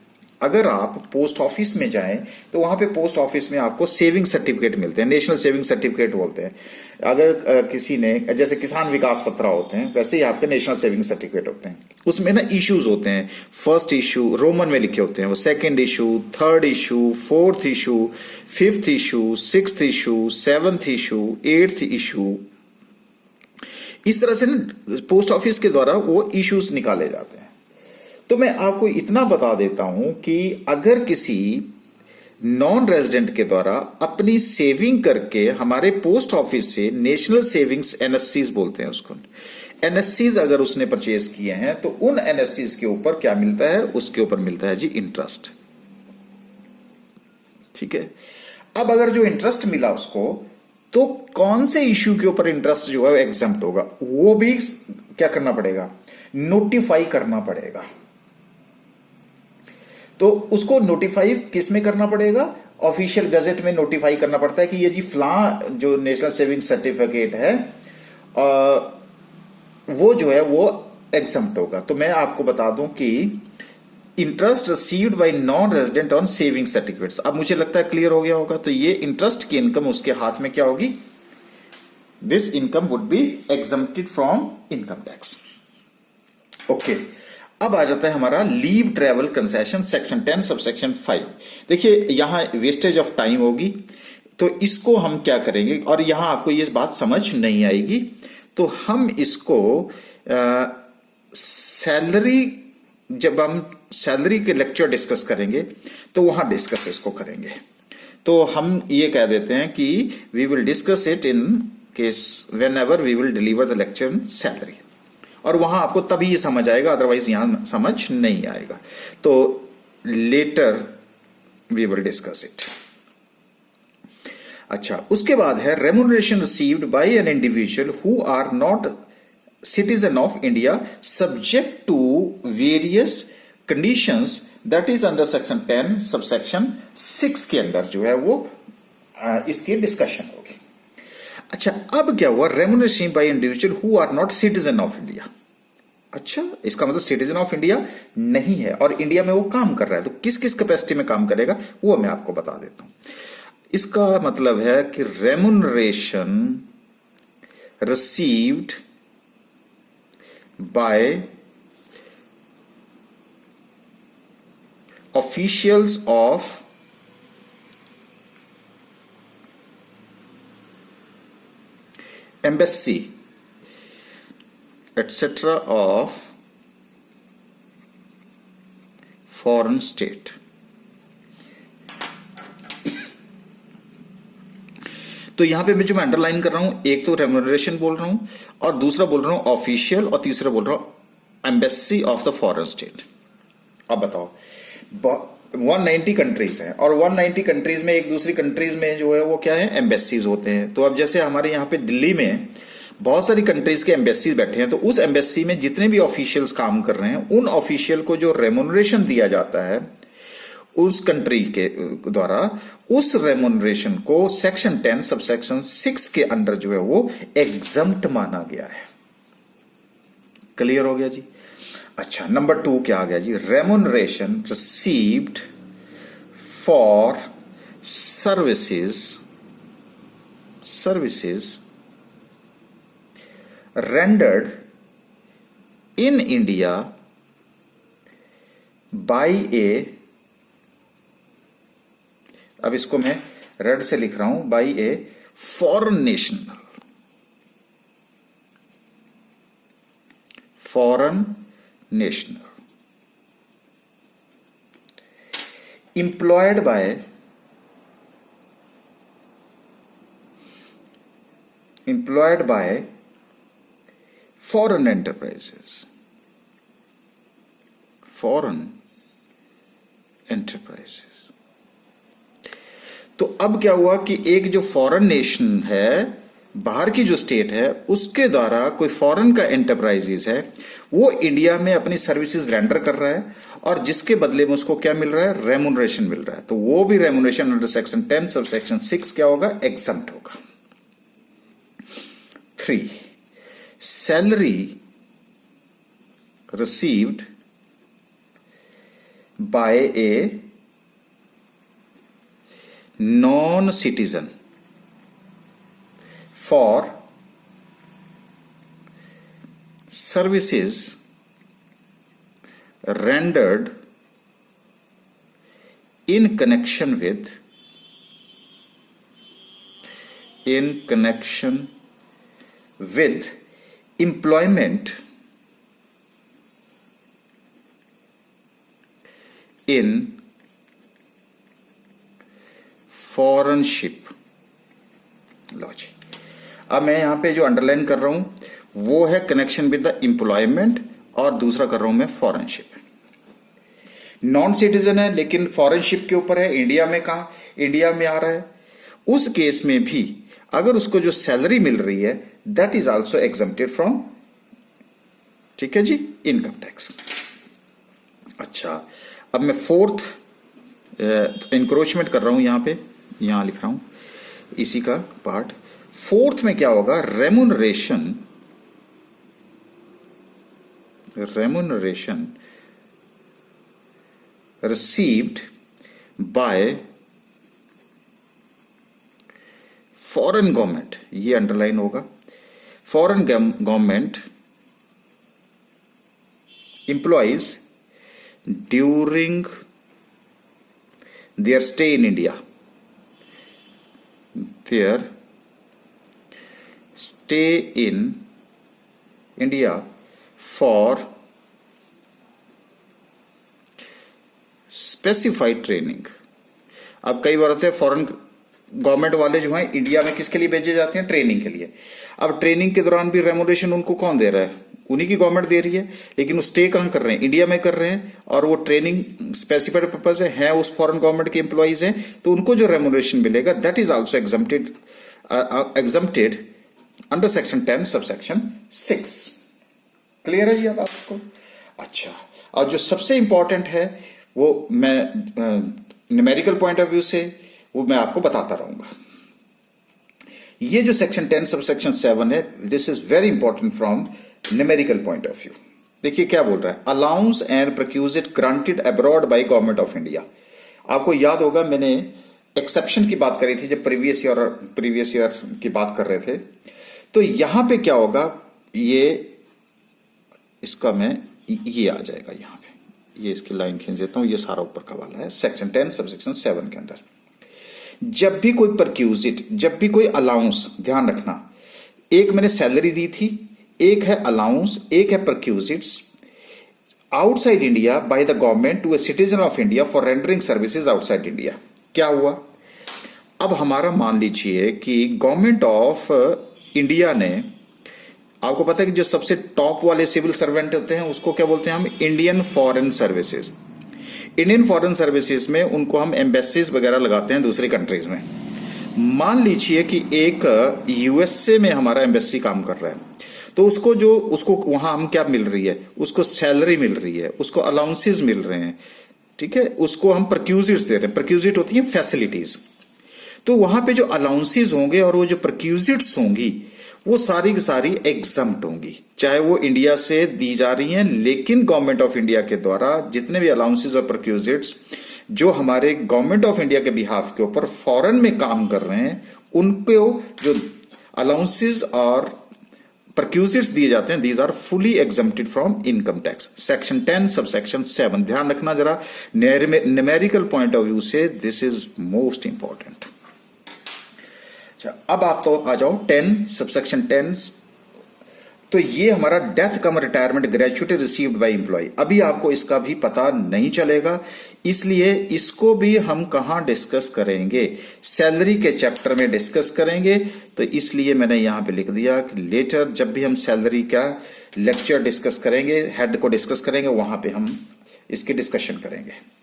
अगर आप पोस्ट ऑफिस में जाएं तो वहां पे पोस्ट ऑफिस में आपको सेविंग सर्टिफिकेट मिलते हैं, नेशनल सेविंग सर्टिफिकेट बोलते हैं। अगर किसी ने, जैसे किसान विकास पत्र होते हैं वैसे ही आपके नेशनल सेविंग सर्टिफिकेट होते हैं, उसमें ना इश्यूज होते हैं, फर्स्ट इशू रोमन में लिखे होते हैं, वो second issue, third issue, fourth issue, fifth issue, sixth issue, seventh issue, eighth issue, इस तरह से ना पोस्ट ऑफिस के द्वारा वो इश्यूज निकाले जाते हैं। तो मैं आपको इतना बता देता हूं कि अगर किसी नॉन रेजिडेंट के द्वारा अपनी सेविंग करके हमारे पोस्ट ऑफिस से नेशनल सेविंग्स एनएससीज बोलते हैं उसको, एनएससीज अगर उसने परचेज किए हैं तो उन एनएससीज के ऊपर क्या मिलता है, उसके ऊपर मिलता है जी इंटरेस्ट। ठीक है, अब अगर जो इंटरेस्ट मिला उसको, तो कौन से इश्यू के ऊपर इंटरेस्ट जो है एग्जम्प्ट होगा, वो भी क्या करना पड़ेगा, नोटिफाई करना पड़ेगा। तो उसको नोटिफाई किस में करना पड़ेगा, ऑफिशियल गजेट में नोटिफाई करना पड़ता है कि ये जी फला जो नेशनल सेविंग सर्टिफिकेट है वो जो है वो एग्जम्प्ट होगा। तो मैं आपको बता दूं कि interest received by non resident on saving certificates, अब मुझे लगता है क्लियर हो गया होगा। तो ये इंटरेस्ट की इनकम उसके हाथ में क्या होगी, this income would be exempted from income tax. Okay, अब आ जाता है हमारा leave travel concession section 10 subsection 5। देखिए यहां वेस्टेज ऑफ टाइम होगी, तो इसको हम क्या करेंगे, और यहां आपको ये बात समझ नहीं आएगी, तो हम इसको सैलरी, जब हम सैलरी के लेक्चर डिस्कस करेंगे तो वहां डिस्कस इसको करेंगे। तो हम ये कह देते हैं कि we will discuss it in case whenever we will deliver the lecture in salary, और वहां आपको तभी ये समझ आएगा, अदरवाइज यहां समझ नहीं आएगा। तो later we will discuss it. अच्छा, उसके बाद है remuneration received by an individual who are not citizen of India subject to various conditions, that is under section 10 subsection 6 के अंदर जो है वो इसकी डिस्कशन होगी। अच्छा, अब क्या हुआ, remuneration by individual who are not citizen of India. अच्छा, इसका मतलब सिटीजन ऑफ इंडिया नहीं है और इंडिया में वो काम कर रहा है, तो किस किस कैपेसिटी में काम करेगा वो मैं आपको बता देता हूं। इसका मतलब है कि remuneration received bye officials of embassy etc. of foreign state। तो यहां पे मैं जो मैं अंडरलाइन कर रहा हूं, एक तो रेम्युनरेशन बोल रहा हूं और दूसरा बोल रहा हूं ऑफिशियल और तीसरा बोल रहा हूं embassy of the foreign state. अब बताओ, 190 कंट्रीज हैं और 190 कंट्रीज में एक दूसरी कंट्रीज में जो है वो क्या है, एम्बेसीज होते हैं। तो अब जैसे हमारे यहाँ पे दिल्ली में बहुत सारी कंट्रीज के एम्बेसी बैठे हैं, तो उस एम्बेसी में जितने भी ऑफिशियल्स काम कर रहे हैं, उन ऑफिशियल को जो रेम्युनरेशन दिया जाता है उस कंट्री के द्वारा, उस रेम्युनरेशन को सेक्शन 10 सबसेक्शन 6 के अंडर जो है वो एग्जम्प्ट माना गया है। क्लियर हो गया जी। अच्छा, नंबर 2 क्या आ गया जी, remuneration received for services rendered in India by a, अब इसको मैं रेड से लिख रहा हूं, by a foreign national employed by foreign enterprises। तो अब क्या हुआ कि एक जो फॉरेन नेशन है, बाहर की जो स्टेट है, उसके द्वारा कोई फॉरेन का एंटरप्राइजेस है, वो इंडिया में अपनी सर्विसेज रेंडर कर रहा है और जिसके बदले में उसको क्या मिल रहा है, रेम्युनरेशन मिल रहा है। तो वो भी रेम्युनरेशन अंडर सेक्शन 10 सबसेक्शन 6 क्या होगा, एग्जम्प्ट होगा। 3, salary received by a non-citizen for services rendered in connection with employment in foreign ship. लो जी, अब मैं यहां पे जो अंडरलाइन कर रहा हूं वो है कनेक्शन विद द एम्प्लॉयमेंट, और दूसरा कर रहा हूं मैं फॉरेन शिप। नॉन सिटीजन है लेकिन फॉरेन शिप के ऊपर है, इंडिया में कहा, इंडिया में आ रहा है, उस केस में भी अगर उसको जो सैलरी मिल रही है that is also exempted from, ठीक है जी, इनकम टैक्स। अच्छा, अब मैं फोर्थ इंक्रोचमेंट कर रहा हूं, यहां पे यहां लिख रहा हूं इसी का पार्ट। फोर्थ में क्या होगा, remuneration received by foreign government, ये अंडरलाइन होगा, foreign government employees during their stay in India, their stay in India for specified training। अब कई बार होते हैं फॉरेन गवर्नमेंट वाले जो हैं इंडिया में किसके लिए भेजे जाते हैं, ट्रेनिंग के लिए। अब ट्रेनिंग के दौरान भी रेमुनरेशन उनको कौन दे रहा है, उन्हीं की गवर्नमेंट दे रही है, लेकिन वो स्टे कहां कर रहे हैं, इंडिया में कर रहे हैं, और वो ट्रेनिंग स्पेसिफाइड पर्पज है उस फॉरेन गवर्नमेंट के एम्प्लॉइज हैं, तो उनको जो रेमुनरेशन मिलेगा that is also exempted under section 10 subsection 6। Clear है जी अब आपको? अच्छा, और जो सबसे इंपॉर्टेंट है वो मैं न्यूमेरिकल पॉइंट ऑफ व्यू से वो मैं आपको बताता रहूंगा। ये जो सेक्शन 10 सबसेक्शन 7 है, this is very important from numerical point of view. देखिए क्या बोल रहा है, allowance and perquisite granted abroad by government of India. आपको याद होगा मैंने एक्सेप्शन की बात करी थी जब प्रीवियस ईयर की बात कर रहे थे, तो यहां पे क्या होगा, ये इसका मैं ये आ जाएगा यहां पे, ये इसकी लाइन खींच देता हूं, ये सारा ऊपर का वाला है सेक्शन 10 सबसेक्शन 7 के अंदर। जब भी कोई परक्यूजिट, जब भी कोई अलाउंस, ध्यान रखना, एक मैंने सैलरी दी थी, एक है अलाउंस, एक है perquisites outside India by the government to a citizen of India for rendering services outside India. क्या हुआ, अब हमारा मान लीजिए कि गवर्नमेंट ऑफ इंडिया ने, आपको पता है कि जो सबसे टॉप वाले सिविल सर्वेंट होते हैं उसको क्या बोलते हैं हम, Indian foreign services. Indian foreign services में उनको हम एम्बेसीज वगैरह लगाते हैं दूसरी कंट्रीज में। मान लीजिए कि एक यूएसए में हमारा एम्बेसी काम कर रहा है, तो उसको वहां हम क्या मिल रही है, उसको सैलरी मिल रही है, उसको अलाउंसेस मिल रहे हैं, ठीक है, उसको हम परक्यूजिट्स दे रहे हैं। परक्यूजिट होती है फैसिलिटीज, तो वहां पे जो अलाउंसेस होंगे और वो जो परक्यूजिट्स होंगी वो सारी की सारी एग्जम्प्ट होंगी, चाहे वो इंडिया से दी जा रही हैं, लेकिन गवर्नमेंट ऑफ इंडिया के द्वारा जितने भी अलाउंसेस और परक्यूजिट्स जो हमारे गवर्नमेंट ऑफ इंडिया के बिहाफ के ऊपर फॉरेन में काम कर रहे हैं, उनको जो अलाउंसेस और परक्यूजिट्स दिए जाते हैं, these are fully exempted from income tax. Section 10 subsection 7 ध्यान रखना जरा, न्यूमेरिकल पॉइंट ऑफ व्यू से दिस इज मोस्ट इंपॉर्टेंट। अच्छा, अब आप तो आ जाओ 10 सबसेक्शन 10। तो ये हमारा death cum retirement gratuity received by employee. अभी आपको इसका भी पता नहीं चलेगा, इसलिए इसको भी हम कहां डिस्कस करेंगे, सैलरी के चैप्टर में डिस्कस करेंगे। तो इसलिए मैंने यहां पे लिख दिया कि लेटर जब भी हम सैलरी का लेक्चर डिस्कस करेंगे, हेड को डिस्कस करेंगे, वहां पे हम इसकी डिस्कशन करेंगे।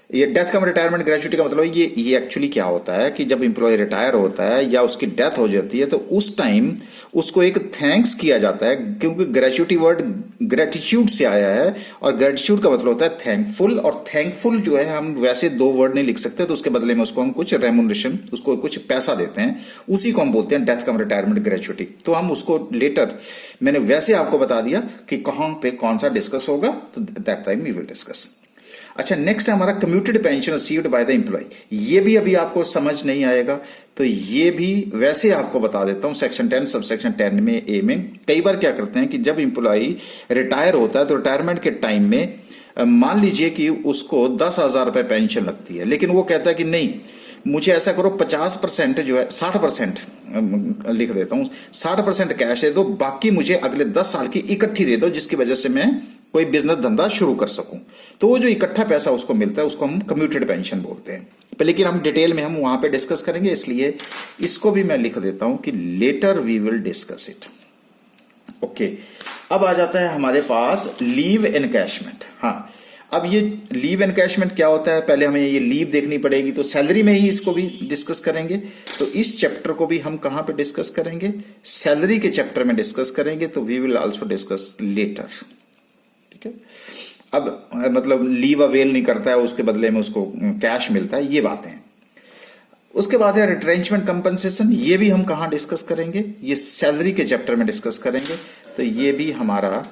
ये डेथ कम रिटायरमेंट ग्रेचुइटी का मतलब ये एक्चुअली क्या होता है कि जब इंप्लॉय रिटायर होता है या उसकी डेथ हो जाती है तो उस टाइम उसको एक थैंक्स किया जाता है, क्योंकि ग्रेचुइटी वर्ड ग्रेटिट्यूड से आया है और ग्रेटिट्यूड का मतलब होता है थैंकफुल। और थैंकफुल जो है हम वैसे दो वर्ड नहीं लिख सकते, तो उसके बदले में उसको हम कुछ रेमुनरेशन, उसको कुछ पैसा देते हैं, उसी को हम बोलते हैं डेथ कम रिटायरमेंट ग्रेचुइटी। तो हम उसको लेटर, मैंने वैसे आपको बता दिया कि कहां पे कौन सा डिस्कस होगा, तो that time we will discuss. अच्छा, नेक्स्ट है हमारा commuted pension received by the employee. ये भी अभी आपको समझ नहीं आएगा, तो ये भी वैसे आपको बता देता हूं सेक्शन 10 सबसेक्शन 10 में ए में कई बार क्या करते हैं कि जब एम्प्लॉय रिटायर होता है तो रिटायरमेंट के टाइम में मान लीजिए कि उसको 10,000 रुपए पेंशन लगती है, लेकिन वो कहता है कि नहीं, मुझे ऐसा करो 50% जो है 60% लिख देता हूं, 60% कैश दे दो, बाकी मुझे अगले 10 साल की इकट्ठी दे दो, जिसकी वजह से मैं कोई बिजनेस धंधा शुरू कर सकूं। तो वो जो इकट्ठा पैसा उसको मिलता है उसको हम कम्यूटेड पेंशन बोलते हैं। लेकिन हम डिटेल में हम वहां पे डिस्कस करेंगे, इसलिए इसको भी मैं लिख देता हूं कि later we will discuss it. Okay, अब आ जाता है हमारे पास लीव एनकैशमेंट। हाँ, अब ये लीव एनकैशमेंट क्या होता है, पहले हमें ये लीव देखनी पड़ेगी, तो सैलरी में ही इसको भी डिस्कस करेंगे। तो इस चैप्टर को भी हम कहां पे डिस्कस करेंगे, सैलरी के चैप्टर में डिस्कस करेंगे। तो we will also discuss later. ठीक है, अब मतलब लीव अवेल नहीं करता है, उसके बदले में उसको कैश मिलता है, ये बातें हैं। उसके बाद है रिट्रेंचमेंट कंपनसेशन, ये भी हम कहां डिस्कस करेंगे, ये सैलरी के चैप्टर में डिस्कस करेंगे। तो ये भी हमारा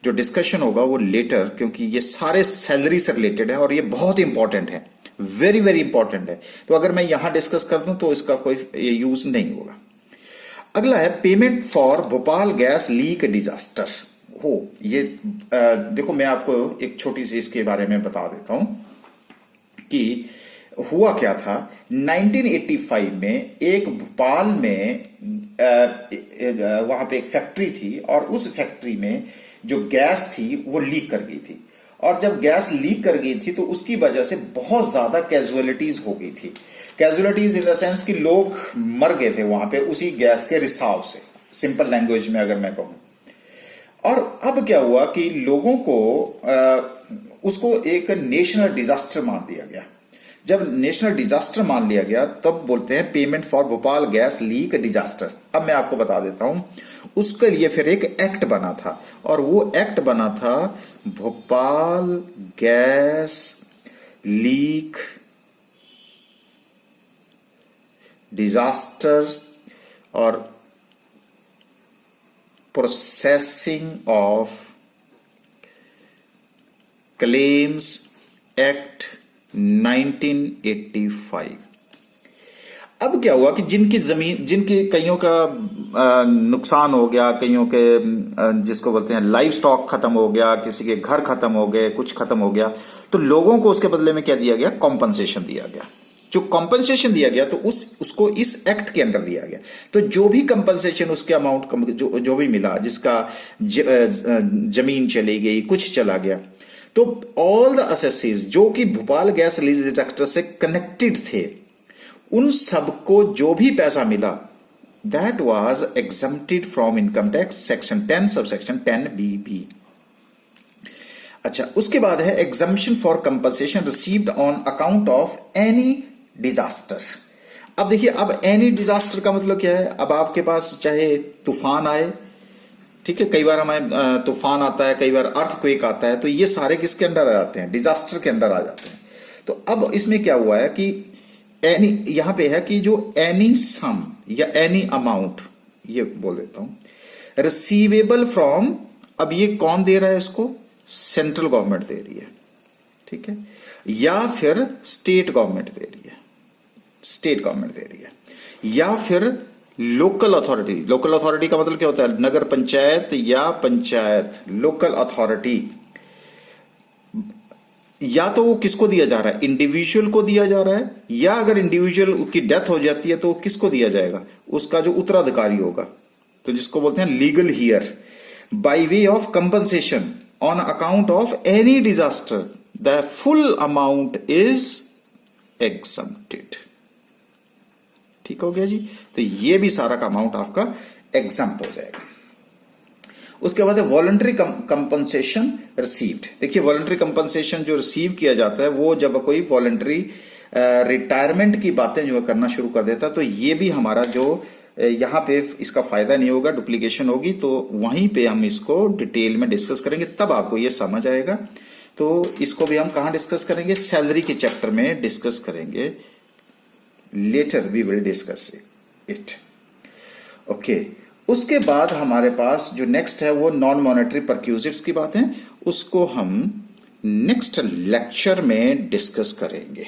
जो डिस्कशन होगा वो लेटर, क्योंकि ये सारे सैलरी से रिलेटेड है और ये बहुत इंपॉर्टेंट है, वेरी वेरी इंपॉर्टेंट है। तो अगर मैं यहां डिस्कस कर दूं तो इसका कोई यूज नहीं होगा। अगला है payment for Bhopal gas leak disaster. हो ये देखो, मैं आपको एक छोटी सी इसके बारे में बता देता हूं कि हुआ क्या था। 1985 में एक भोपाल में वहां पे एक फैक्ट्री थी और उस फैक्ट्री में जो गैस थी वो लीक कर गई थी। और जब गैस लीक कर गई थी तो उसकी वजह से बहुत ज्यादा कैजुअलिटीज हो गई थी। कैजुअलिटीज इन द सेंस कि लोग मर गए थे वहां पे उसी गैस के रिसाव से, सिंपल लैंग्वेज में अगर मैं कहूं। और अब क्या हुआ कि लोगों को उसको एक नेशनल डिजास्टर मान दिया गया। जब नेशनल डिजास्टर मान लिया गया तब बोलते हैं payment for Bhopal gas leak disaster. अब मैं आपको बता देता हूं, उसके लिए फिर एक एक्ट बना था और वो एक्ट बना था भोपाल गैस लीक डिजास्टर और प्रोसेसिंग ऑफ क्लेम्स एक्ट 1985। अब क्या हुआ कि जिनकी कईयों का नुकसान हो गया, कईयों के जिसको बोलते हैं लाइव स्टॉक खत्म हो गया, किसी के घर खत्म हो गए, कुछ खत्म हो गया, तो लोगों को उसके बदले में क्या दिया गया, कॉम्पनसेशन दिया गया। जो कॉम्पनसेशन दिया गया तो उसको इस एक्ट के अंदर दिया गया। तो जो भी कॉम्पनसेशन उसके अमाउंट जो भी मिला, जिसका जमीन चली गई, कुछ चला गया, तो ऑल द असेसीज जो कि भोपाल गैस लीज डिजास्टर से कनेक्टेड थे, उन सबको जो भी पैसा मिला that was exempted from income tax section 10 subsection 10BB। अच्छा, उसके बाद है exemption for compensation received on account of any disaster. अब देखिए, अब एनी डिजास्टर का मतलब क्या है। अब आपके पास चाहे तूफान आए, ठीक है, कई बार हमें तूफान आता है, कई बार अर्थक्वेक आता है, तो ये सारे किसके अंदर आ जाते हैं, डिजास्टर के अंदर आ जाते हैं। तो अब इसमें क्या हुआ है कि एनी, यहां पे है कि जो एनी सम या एनी अमाउंट, ये बोल देता हूं रिसीवेबल फ्रॉम, अब ये कौन दे रहा है इसको, सेंट्रल गवर्नमेंट दे रही है, ठीक है, या फिर स्टेट गवर्नमेंट दे रही है, स्टेट गवर्नमेंट दे रही है, या फिर लोकल अथॉरिटी। लोकल अथॉरिटी का मतलब क्या होता है, नगर पंचायत या पंचायत, लोकल अथॉरिटी। या तो वो किसको दिया जा रहा है, इंडिविजुअल को दिया जा रहा है, या अगर इंडिविजुअल की डेथ हो जाती है तो किसको दिया जाएगा, उसका जो उत्तराधिकारी होगा, तो जिसको बोलते हैं legal here, by way of compensation on account of any disaster the full amount is exempted. ठीक हो गया जी। तो ये भी सारा का अमाउंट आपका एग्जम्प्ट हो जाएगा। उसके बाद है वॉलंटरी कंपनसेशन रिसीव्ड। देखिए, वॉलंटरी कंपनसेशन जो रिसीव किया जाता है वो जब कोई वॉलंटरी रिटायरमेंट की बातें जो करना शुरू कर देता है, तो ये भी हमारा जो यहां पे इसका फायदा नहीं होगा, डुप्लीकेशन होगी, तो वहीं पे हम इसको डिटेल में डिस्कस करेंगे, तब आपको ये समझ आएगा। तो इसको भी हम कहां डिस्कस करेंगे, सैलरी के चैप्टर में डिस्कस करेंगे। Later we will discuss it. Okay, उसके बाद हमारे पास जो नेक्स्ट है वो नॉन मॉनेटरी परक्यूजिट्स की बात है, उसको हम नेक्स्ट लेक्चर में डिस्कस करेंगे।